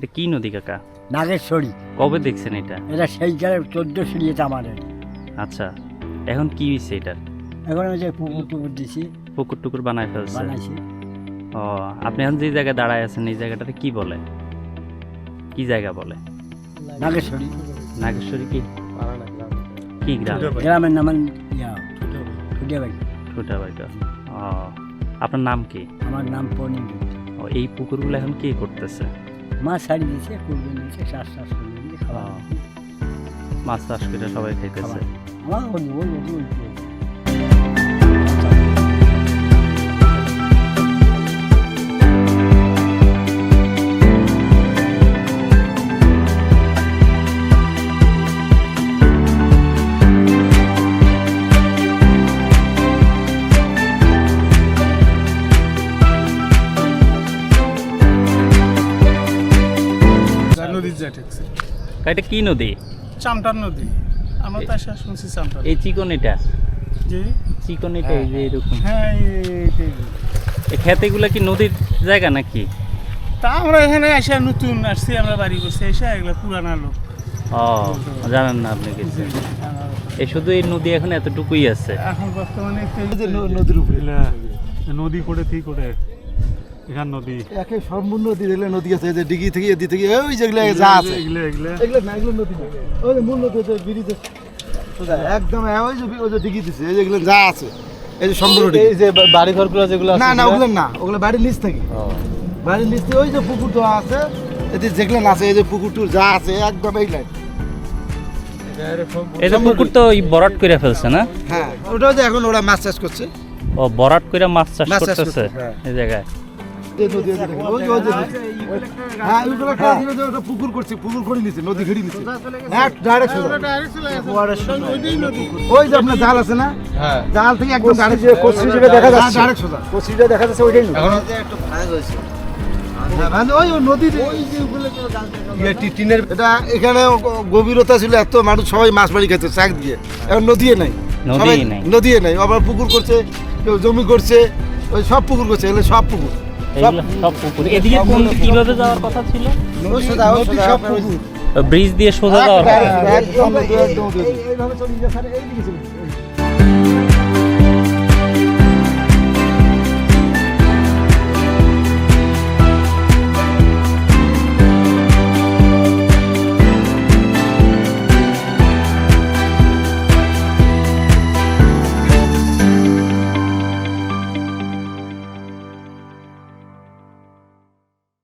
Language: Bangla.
এটা কি নদী কাকা? নাগেশ্বরী। কবে দেখছেন এটা? এটা সেই জায়গায় 14 সিঁড়িতে আমাদের। আচ্ছা, এখন কি হয়েছে এটার? এখন ওই যে পুকুর টুকুর দিছি, পুকুর টুকুর বানায় ফেলছে। বানাইছি। ও, আপনি এখন যে জায়গায় দাঁড়ায় আছেন এই জায়গাটাতে কি বলে? কি জায়গা বলে? নাগেশ্বরী। নাগেশ্বরী কি? কি গ্রাম? গ্রামের নাম ঠুটিয়াবাড়ি। ছোটাবাড়িটা। ও, আপনার নাম কি? আমার নাম পর্ণিম। ও, এই পুকুরগুলো এখন কে করতেছে? মাছ ছাড়ি দিয়েছে, কুড়বে নিয়েছে, চাষ করে নিয়েছে, খাওয়া। ও, মাছ চাষ করে সবাই খাইতেছে। আমার ওই নদীর যা ঠেকছে এটা কি নদী? চামটার নদী। আমরা তো আসা শুনছি চামটার। এই চিকন এটা? জি চিকন এটা এই যে এরকম। হ্যাঁ, এই খেতেগুলো কি নদীর জায়গা নাকি? তা আমরা এখানে আসা নতুন আসছি, আমরা বাড়ি করছি এসে, এগুলো পুরানা লোক। ও, জানেন না আপনি কিছু? এই শুধু এই নদী এখন এতটুকুই আছে। এখন বর্তমানে নদীর উপরে নদী করে ঠিক করে এখান নদী একে সম্পূর্ণ নদী দেখলে নদী আছে, এই যে ডিগি থেকে এদি থেকে ওই যেগুলো যা আছে এগুলো এগুলো না, এগুলো নদী না, ওই যে মূল নদী হচ্ছে ব্রিজে একদম ওই যে ডিগি দিছে, এই যেগুলো যা আছে এই যে সম্পূর্ণ ডিগি। এই যে বাড়ি ঘরগুলো যেগুলো না না ওগুলো না, ওগুলো বাড়ির নিচ থেকে, বাড়ির নিচ থেকে ওই যে পুকুর তো আছে, এতে যেগুলো আছে এই যে পুকুর টুর যা আছে একদম এই লাইন। এই যে পুকুর তো বরাট করে ফেলছে না? হ্যাঁ, ওটা যে এখন ওরা মাছ চাষ করছে। ও, বরাট করে মাছ চাষ মাছ চাষ করতেছে করতেছে, হ্যাঁ। এই জায়গায়। এই নদী আছে দেখেন, ওই যে নদী। হ্যাঁ, ওইগুলো কাজ দিলে যে ওটা পুকুর করছে, পুকুর করে নিছে, নদী ঘেরি নিছে এক ডাইরেক্ট ওই যে আপনার জাল আছে না, হ্যাঁ জাল থেকে একদম ডাইরেক্ট কচি যেটা দেখা যাচ্ছে, ডাইরেক্ট সোজা কচিটা দেখা যাচ্ছে ওইটাই নদী। এখন একটু ভাঙা হয়েছে। ওই নদীর টিনের এটা এখানে গভীরতা ছিল এত, মানুষ সবাই মাছ মারি খেতে চাক দিয়ে, এখন নদীয়ে নাই, নদীই নাই। নদীয়ে নাই, আবার পুকুর করছে, কেউ জমি করছে, ওই সব পুকুর করছে, এগুলো সব পুকুর, এগুলো সব পুকুর। এদিকে কোন কিভাবে যাওয়ার কথা ছিল? নদী সব পুকুর। ব্রিজ দিয়ে সোজা যাওয়ার কথা। একদম এইভাবে চলে যায়, এইদিকে চলে যায়।